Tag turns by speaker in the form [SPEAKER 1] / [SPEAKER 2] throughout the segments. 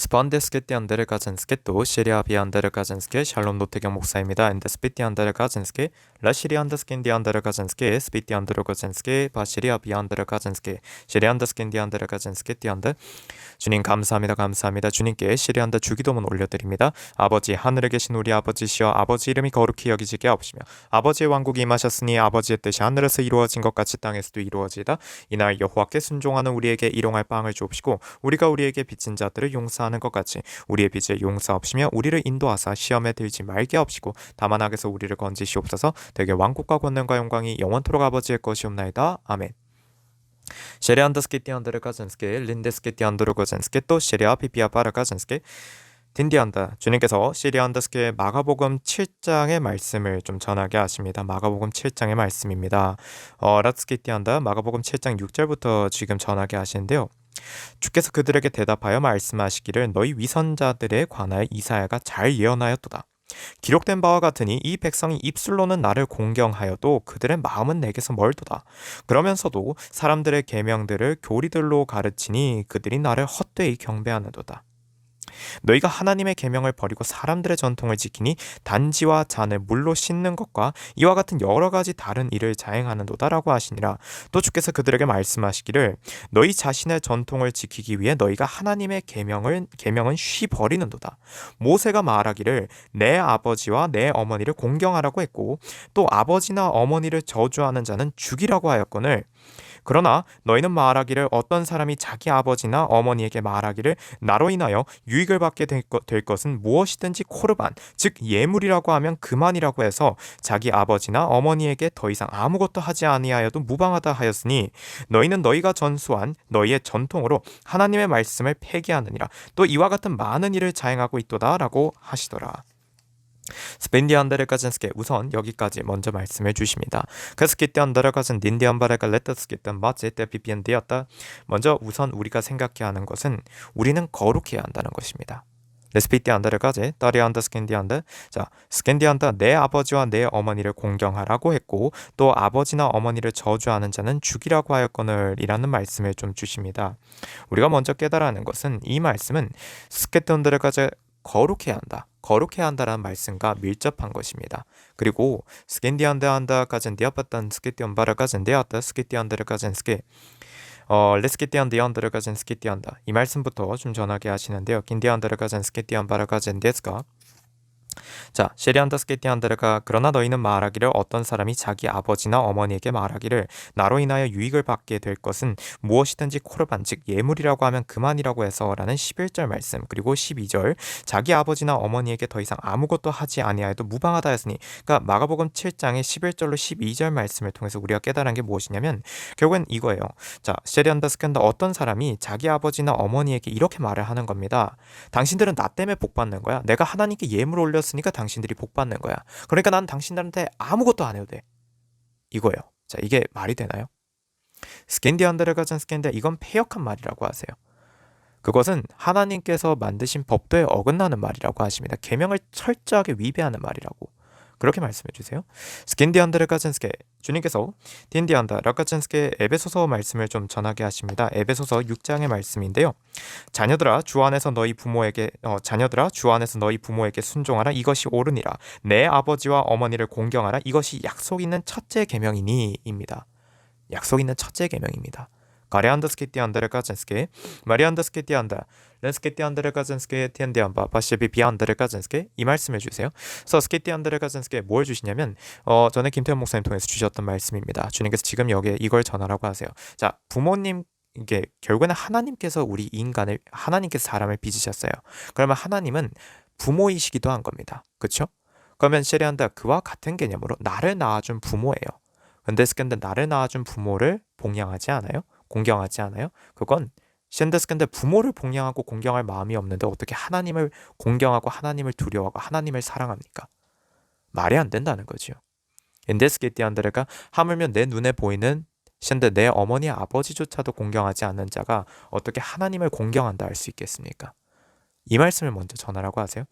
[SPEAKER 1] 스펀데스케티 안데르가젠스케 또 시리아비 안데르가젠스케 샬롬 노태경 목사입니다. 엔데스피티 안데르가젠스케 라시리 안데스킨디 안데르가젠스케 스피티 안데르가젠스케 바시리아비 안데르가젠스케 시리 안데스킨디 안데르가젠스케 띠안데 주님 감사합니다. 주님께 시리안데 주기도문 올려드립니다. 아버지 하늘에 계신 우리 아버지시여 아버지 이름이 거룩히 여기지게 하옵시며 아버지의 왕국이 임하셨으니 아버지의 뜻이 하늘에서 이루어진 것 같이 땅에서도 이루어지이다. 이날 여호와께 순종하는 우리에게 일용할 빵을 주옵시고 우리가 우리에게 빚진 자들을 용서하는 것 같이 우리의 빚을 용서하옵시며 우리를 인도하사 시험에 들지 말게 하옵시고 다만 악에서 우리를 건지시옵소서. 되게 왕국과 권능과 영광이 영원토록 아버지의 것이옵나이다. 아멘. 셰리안드스케티 안드르가젠스케 린데스케티 안드르가젠스케 또 셰리아 피피아 바르가젠스케 딘디안다. 주님께서 시리안드스케 마가복음 7장의 말씀을 좀 전하게 하십니다. 마가복음 7장의 말씀입니다. 라츠케티안다 마가복음 7장 6절부터 지금 전하게 하시는데요. 주께서 그들에게 대답하여 말씀하시기를 너희 위선자들에 관하여 이사야가 잘 예언하였도다. 기록된 바와 같으니 이 백성이 입술로는 나를 공경하여도 그들의 마음은 내게서 멀도다. 그러면서도 사람들의 계명들을 교리들로 가르치니 그들이 나를 헛되이 경배하는도다. 너희가 하나님의 계명을 버리고 사람들의 전통을 지키니 단지와 잔을 물로 씻는 것과 이와 같은 여러 가지 다른 일을 자행하는도다라고 하시니라. 또 주께서 그들에게 말씀하시기를 너희 자신의 전통을 지키기 위해 너희가 하나님의 계명은 쉬 버리는도다. 모세가 말하기를 내 아버지와 내 어머니를 공경하라고 했고 또 아버지나 어머니를 저주하는 자는 죽이라고 하였거늘 그러나 너희는 말하기를 어떤 사람이 자기 아버지나 어머니에게 말하기를 나로 인하여 유익을 받게 될 것은 무엇이든지 코르반 즉 예물이라고 하면 그만이라고 해서 자기 아버지나 어머니에게 더 이상 아무것도 하지 아니하여도 무방하다 하였으니 너희는 너희가 전수한 너희의 전통으로 하나님의 말씀을 폐기하느니라. 또 이와 같은 많은 일을 자행하고 있도다 라고 하시더라. 스펜디 안데르가젠스케 우선 여기까지 먼저 말씀해 주십니다. 그스키테 안데르가젠 닌디 안바레가 레터스키테 마제테 비비엔디였다. 먼저 우선 우리가 생각해야 하는 것은 우리는 거룩해야 한다는 것입니다. 레스피티 안데르가제 따리 안데 스캔디안데 자 스캔디안다 내 아버지와 내 어머니를 공경하라고 했고 또 아버지나 어머니를 저주하는 자는 죽이라고 하였거늘 이라는 말씀을 좀 주십니다. 우리가 먼저 깨달아야 하는 것은 이 말씀은 스케테 안데르가제 거룩해야 한다라는 말씀과 밀접한 것입니다. 그리고 스캔디안데안다까진 디아빠딴 스케티언바라까진 디아따 스케티안데르까진 스케 레스케티안데안데르까진 스케티안다 이 말씀부터 좀 전하게 하시는데요. 긴디안데르까진 스케티안바라까진 데스가 자, 시리안다스케티안데르가 그러나 너희는 말하기를 어떤 사람이 자기 아버지나 어머니에게 말하기를 나로 인하여 유익을 받게 될 것은 무엇이든지 코르반 즉 예물이라고 하면 그만이라고 해서 라는 11절 말씀 그리고 12절 자기 아버지나 어머니에게 더 이상 아무것도 하지 아니하여도 무방하다 했으니 그러니까 마가복음 7장의 11절로 12절 말씀을 통해서 우리가 깨달은 게 무엇이냐면 결국엔 이거예요. 자, 시리안다스케티안다 어떤 사람이 자기 아버지나 어머니에게 이렇게 말을 하는 겁니다. 당신들은 나 때문에 복 받는 거야. 내가 하나님께 예물 올렸으니까 당신들이 복 받는 거야. 그러니까 난 당신들한테 아무것도 안 해도 돼. 이거예요. 자, 이게 말이 되나요? 스캔디안데르가전 스캔디 이건 패역한 말이라고 하세요. 그것은 하나님께서 만드신 법도에 어긋나는 말이라고 하십니다. 계명을 철저하게 위배하는 말이라고. 그렇게 말씀해 주세요. 스킨디안드르가젠스케 주님께서 딘디안다 라카젠스케 에베소서 말씀을 좀 전하게 하십니다. 에베소서 6장의 말씀인데요. 자녀들아 주 안에서 너희 부모에게 순종하라 이것이 옳으니라. 내 아버지와 어머니를 공경하라 이것이 약속 있는 첫째 계명이니입니다. 약속 있는 첫째 계명입니다. 가레안드스케티안데르가젠스케 마리안드스케티안다 렌스케티안데르가젠스케 티엔디안바 바시비 비안데르가젠스케 이 말씀해 주세요. 그래서 스케티안데르가젠스케 뭘 주시냐면 전에 김태현 목사님 통해서 주셨던 말씀입니다. 주님께서 지금 여기에 이걸 전하라고 하세요. 자, 부모님 이게 결국에는 하나님께서 하나님께서 사람을 빚으셨어요. 그러면 하나님은 부모이시기도 한 겁니다. 그렇죠? 그러면 셰리안다 그와 같은 개념으로 나를 낳아준 부모예요. 근데 나를 낳아준 부모를 공경하지 않아요? 그건 샌더스캔데 부모를 공경하고 공경할 마음이 없는데 어떻게 하나님을 공경하고 하나님을 두려워하고 하나님을 사랑합니까? 말이 안 된다는 거죠. 엔데스케티안데르가 하물며 내 눈에 보이는 샌데 내 어머니 아버지조차도 공경하지 않는 자가 어떻게 하나님을 공경한다 할 수 있겠습니까? 이 말씀을 먼저 전하라고 하세요.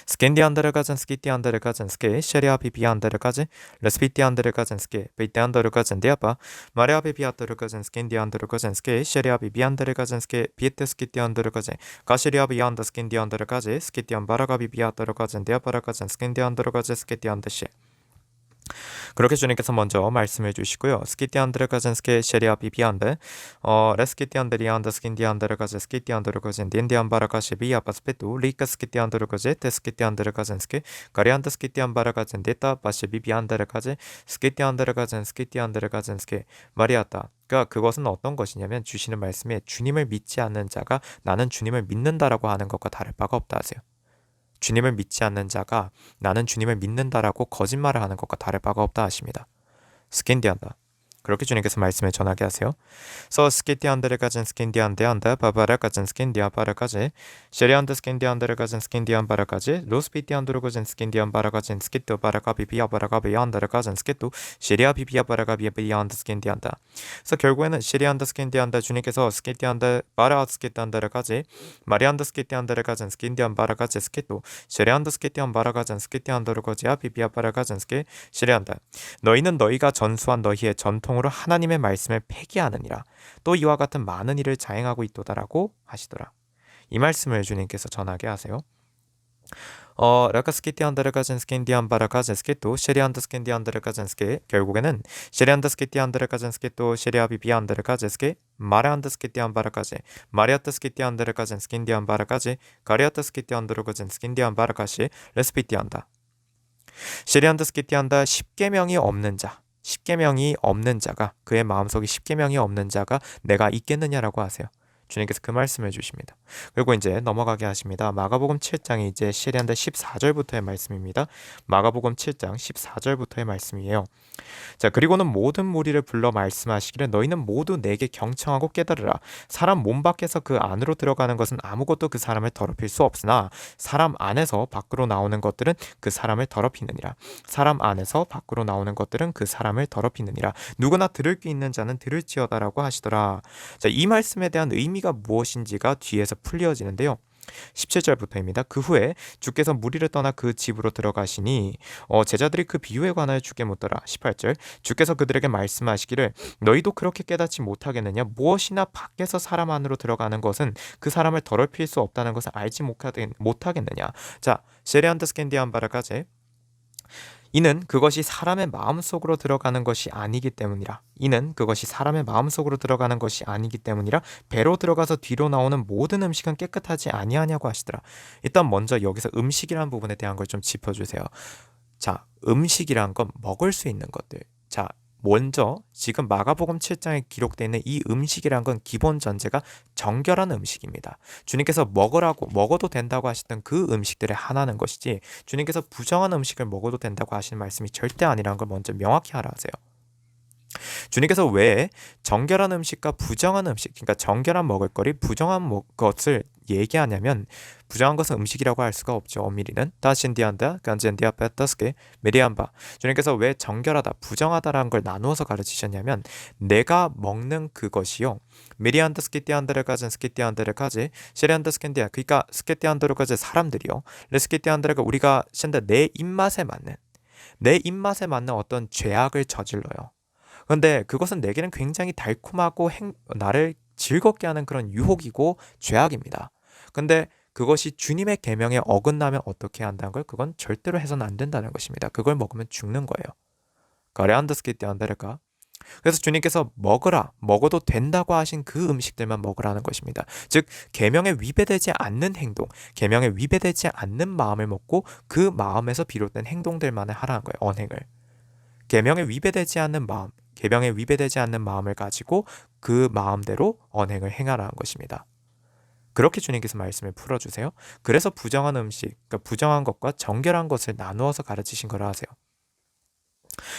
[SPEAKER 1] 스킨디안드르가즌스키티안드르가즌스키 셰리아비비안드르가즈 레스피티안드르가즌스키 베이테안드르가즌디아바 마리아비비아트르가즌스킨디안드르가즌스키 셰리아비비안드르가즌스키 비에트스키티안드르가즈 가시리아비안드스킨디안드르가즈 스키티안바라가비비아트르가즌디아바라가즌스킨디안드르가즈 스키티안드시 그렇게 주님께서 먼저 말씀해 주시고요. 스키티안드르가즌스케 셰리아 비비안데 레스키티안드리안드 스킨디안드르가즈 스키티안드르가젠 딘디안바라가시 비아바스페투 리카 스키티안드르가제 테스키티안드르가젠스케 가리안드 스키티안바라가젠 데타 바시 비비안드르가제 스키티안드르가젠 스키티안드르가젠스케 마리아타 그러니까 그것은 어떤 것이냐면 주시는 말씀에 주님을 믿지 않는 자가 나는 주님을 믿는다라고 하는 것과 다를 바가 없다 하세요. 주님을 믿지 않는 자가 나는 주님을 믿는다라고 거짓말을 하는 것과 다를 바가 없다 하십니다. 스킨디한다. 그렇게 주님께서 말씀을 전하게 하세요. 스키티안드를 가진 스킨디안데안다 바바를 가진 스킨디아바라까지 셰리안드 스킨디안드를 가진 스킨디안바라까지 로스피티안드를 가진 스킨디안바라 가진 스키트 바라가비비아바라가비안드를 가진 스키트 셰리아비비아바라가비비안드 스킨디안다. 그래서 결국에는 셰리안드 스킨디안다 주님께서 스키티안드 바라 스키티안드를 가지 마리안드 스키티안드를 가진 스킨디안바라까지 스키트 셰리안드 스키티안바라 가진 스키티안드를 가지 아비비아바라 가진 스키 셰리안다. 너희는 너희가 전수한 너희의 전통으로 하나님의 말씀을 폐기하느니라. 또 이와 같은 많은 일을 자행하고 있도다라고 하시더라. 이 말씀을 주님께서 전하게 하세요. 라카스키티안드르가젠스킨디안바라가젠스키 또 셰리안드스킨디안드르가젠스키 결국에는 셰리안드스키티안드르가젠스키 또 셰리아비비안드르가젠스키 마레안드스키티안바라가제 마리아트스키티안드르가젠스킨디안바라가제 가리아트스키티안드르가젠스킨디안바라가시 레스피티안다. 셰리안드스키티안다 10계명이 없는 자 10계명이 없는 자가 그의 마음속에 10계명이 없는 자가 내가 있겠느냐라고 하세요. 주님께서 그 말씀을 주십니다. 그리고 이제 넘어가게 하십니다. 마가복음 7장이 이제 시리안데 14절부터의 말씀입니다. 마가복음 7장 14절부터의 말씀이에요. 자, 그리고는 모든 무리를 불러 말씀하시기를 너희는 모두 내게 경청하고 깨달으라. 사람 몸 밖에서 그 안으로 들어가는 것은 아무것도 그 사람을 더럽힐 수 없으나 사람 안에서 밖으로 나오는 것들은 그 사람을 더럽히느니라. 사람 안에서 밖으로 나오는 것들은 그 사람을 더럽히느니라. 누구나 들을 귀 있는 자는 들을지어다라고 하시더라. 자, 이 말씀에 대한 의미가 무엇인지가 뒤에서 풀려지는데요. 17절부터입니다. 그 후에 주께서 무리를 떠나 그 집으로 들어가시니 제자들이 그 비유에 관하여 주께 묻더라. 18절 주께서 그들에게 말씀하시기를 너희도 그렇게 깨닫지 못하겠느냐. 무엇이나 밖에서 사람 안으로 들어가는 것은 그 사람을 더럽힐 수 없다는 것을 알지 못하겠느냐. 자, 셰리안드 스캔디안바라가제 이는 그것이 사람의 마음속으로 들어가는 것이 아니기 때문이라. 이는 그것이 사람의 마음속으로 들어가는 것이 아니기 때문이라. 배로 들어가서 뒤로 나오는 모든 음식은 깨끗하지 아니하냐고 하시더라. 일단 먼저 여기서 음식이라는 부분에 대한 걸 좀 짚어주세요. 자, 음식이란 건 먹을 수 있는 것들. 자, 먼저 지금 마가복음 7장에 기록되어 있는 이 음식이란 건 기본 전제가 정결한 음식입니다. 주님께서 먹어도 된다고 하시던 그 음식들에 하나는 것이지 주님께서 부정한 음식을 먹어도 된다고 하시는 말씀이 절대 아니라는 걸 먼저 명확히 하라 하세요. 주님께서 왜 정결한 음식과 부정한 음식, 그러니까 정결한 먹을거리, 부정한 것을 얘기하냐면 부정한 것은 음식이라고 할 수가 없죠. 엄밀히는 다신디안다, 간젠디아 베타스게 메리안바. 주님께서 왜 정결하다, 부정하다라는 걸 나누어서 가르치셨냐면 내가 먹는 그것이요. 메리안드 스키티안드르가젠 스키티안드르가제 시리안드 스캔디아 그러니까 스키티안드르가제 사람들이요. 레스키티안드르가 우리가 신다 내 입맛에 맞는 어떤 죄악을 저질러요. 그런데 그것은 내게는 굉장히 달콤하고 나를 즐겁게 하는 그런 유혹이고 죄악입니다. 근데 그것이 주님의 계명에 어긋나면 어떻게 한다는 걸 그건 절대로 해서는 안 된다는 것입니다. 그걸 먹으면 죽는 거예요. 가레안드스키티 안데르까. 그래서 주님께서 먹어도 된다고 하신 그 음식들만 먹으라는 것입니다. 즉 계명에 위배되지 않는 행동, 계명에 위배되지 않는 마음을 먹고 그 마음에서 비롯된 행동들만을 하라는 거예요. 언행을. 계명에 위배되지 않는 마음, 계명에 위배되지 않는 마음을 가지고 그 마음대로 언행을 행하라는 것입니다. 그렇게 주님께서 말씀을 풀어주세요. 그래서 부정한 음식, 그러니까 부정한 것과 정결한 것을 나누어서 가르치신 거라 하세요.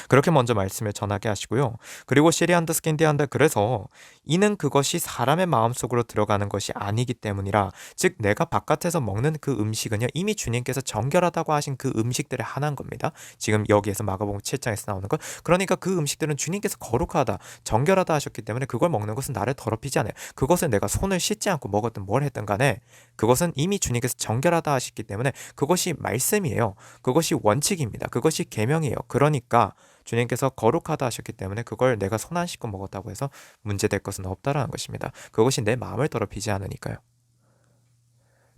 [SPEAKER 1] 그렇게 먼저 말씀을 전하게 하시고요. 그리고 시리안드 스킨디안드 그래서 이는 그것이 사람의 마음속으로 들어가는 것이 아니기 때문이라. 즉 내가 바깥에서 먹는 그 음식은요 이미 주님께서 정결하다고 하신 그 음식들을 하나인 겁니다. 지금 여기에서 마가복음 7장에서 나오는 것. 그러니까 그 음식들은 주님께서 거룩하다, 정결하다 하셨기 때문에 그걸 먹는 것은 나를 더럽히지 않아요. 그것을 내가 손을 씻지 않고 먹었든 뭘 했든 간에 그것은 이미 주님께서 정결하다 하셨기 때문에 그것이 말씀이에요. 그것이 원칙입니다. 그것이 계명이에요. 그러니까 주님께서 거룩하다 하셨기 때문에 그걸 내가 손 안 씻고 먹었다고 해서 문제될 것은 없다라는 것입니다. 그것이 내 마음을 더럽히지 않으니까요.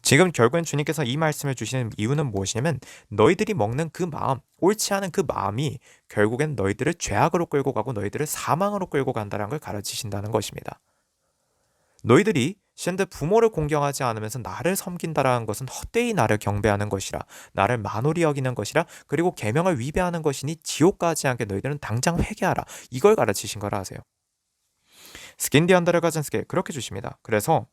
[SPEAKER 1] 지금 결국엔 주님께서 이 말씀을 주시는 이유는 무엇이냐면 너희들이 먹는 그 마음, 옳지 않은 그 마음이 결국엔 너희들을 죄악으로 끌고 가고 너희들을 사망으로 끌고 간다는 걸 가르치신다는 것입니다. 너희들이 현재 부모를 공경하지 않으면서 나를 섬긴다라는 것은 헛되이 나를 경배하는 것이라, 나를 만홀히 여기는 것이라, 그리고 계명을 위배하는 것이니 지옥 가지 않게 너희들은 당장 회개하라. 이걸 가르치신 거라 하세요. 스킨디안다를 가진 스게 그렇게 주십니다. 그래서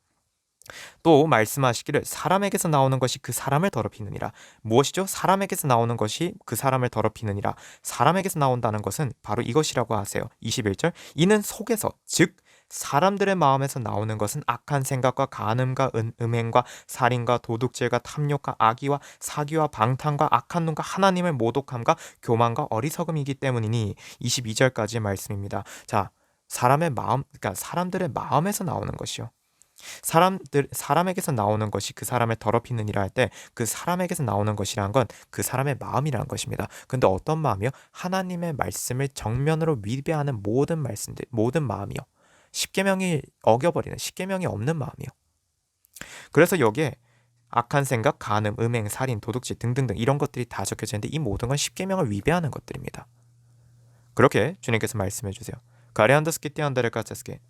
[SPEAKER 1] 또 말씀하시기를 사람에게서 나오는 것이 그 사람을 더럽히느니라. 무엇이죠? 사람에게서 나오는 것이 그 사람을 더럽히느니라. 사람에게서 나온다는 것은 바로 이것이라고 하세요. 21절 이는 속에서 즉 사람들의 마음에서 나오는 것은 악한 생각과 간음과 음행과 살인과 도둑질과 탐욕과 악의와 사기와 방탕과 악한 눈과 하나님을 모독함과 교만과 어리석음이기 때문이니 22절까지의 말씀입니다. 자, 사람의 마음, 그러니까 사람들의 마음에서 나오는 것이요. 사람에게서 나오는 것이 그 사람을 더럽히느니라 할 때 그 사람에게서 나오는 것이라는 건 그 사람의 마음이라는 것입니다. 근데 어떤 마음이요? 하나님의 말씀을 정면으로 위배하는 모든 말씀들, 모든 마음이요. 십계명이 어겨버리는 십계명이 없는 마음이요. 그래서 여기에 악한 생각, 간음, 음행, 살인, 도둑질 등등등 이런 것들이 다 적혀져 있는데 이 모든 건 십계명을 위배하는 것들입니다. 그렇게 주님께서 말씀해 주세요. 가레안드스키티 안데를 까체스게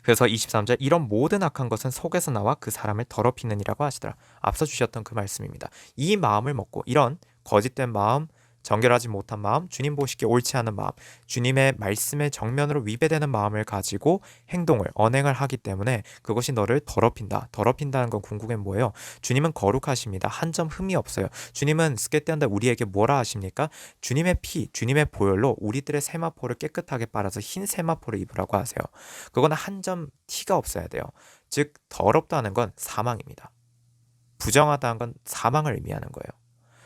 [SPEAKER 1] 그래서 23절 이런 모든 악한 것은 속에서 나와 그 사람을 더럽히느니라고 하시더라. 앞서 주셨던 그 말씀입니다. 이 마음을 먹고 이런 거짓된 마음, 정결하지 못한 마음, 주님 보시기에 옳지 않은 마음, 주님의 말씀에 정면으로 위배되는 마음을 가지고 행동을, 언행을 하기 때문에 그것이 너를 더럽힌다. 더럽힌다는 건 궁극엔 뭐예요? 주님은 거룩하십니다. 한 점 흠이 없어요. 주님은 스케테한다 우리에게 뭐라 하십니까? 주님의 피, 주님의 보혈로 우리들의 세마포를 깨끗하게 빨아서 흰 세마포를 입으라고 하세요. 그거는 한 점 티가 없어야 돼요. 즉 더럽다는 건 사망입니다. 부정하다는 건 사망을 의미하는 거예요.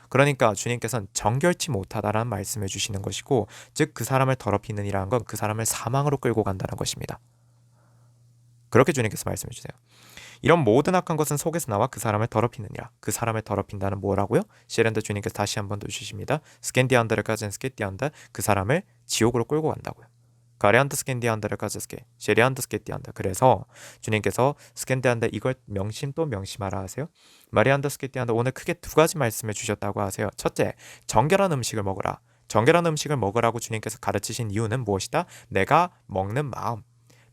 [SPEAKER 1] 그러니까 주님께서는 정결치 못하다라는 말씀을 주시는 것이고 즉 그 사람을 더럽히느니라는 건 그 사람을 사망으로 끌고 간다는 것입니다. 그렇게 주님께서 말씀해 주세요. 이런 모든 악한 것은 속에서 나와 그 사람을 더럽히느니라. 그 사람을 더럽힌다는 뭐라고요? 시렌드 주님께서 다시 한 번 더 주십니다. 스캔디안드를 가진 스케티안다 그 사람을 지옥으로 끌고 간다고요. 가레안드 스캔디안다를 가졌게 제리안드 스케티안다. 그래서 주님께서 스캔디안다 이걸 명심 또 명심하라 하세요. 마리안드 스케티안다 오늘 크게 두 가지 말씀을 주셨다고 하세요. 첫째, 정결한 음식을 먹으라. 정결한 음식을 먹으라고 주님께서 가르치신 이유는 무엇이다? 내가 먹는 마음.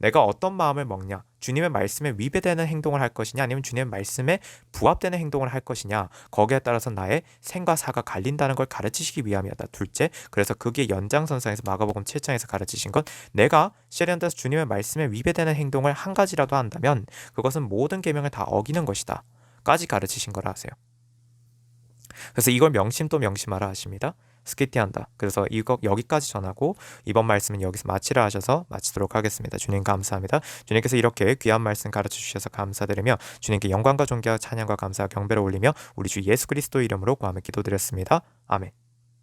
[SPEAKER 1] 내가 어떤 마음을 먹냐? 주님의 말씀에 위배되는 행동을 할 것이냐 아니면 주님의 말씀에 부합되는 행동을 할 것이냐 거기에 따라서 나의 생과 사가 갈린다는 걸 가르치시기 위함이었다. 둘째, 그래서 그게 연장선상에서 마가복음 7장에서 가르치신 건 내가 시리안드에서 주님의 말씀에 위배되는 행동을 한 가지라도 한다면 그것은 모든 계명을 다 어기는 것이다 까지 가르치신 거라 하세요. 그래서 이걸 명심 또 명심하라 하십니다. 스키티한다. 그래서 이거 여기까지 전하고 이번 말씀은 여기서 마치라 하셔서 마치도록 하겠습니다. 주님 감사합니다. 주님께서 이렇게 귀한 말씀 가르쳐 주셔서 감사드리며 주님께 영광과 존귀와 찬양과 감사와 경배를 올리며 우리 주 예수 그리스도 이름으로 구하며 기도드렸습니다. 아멘.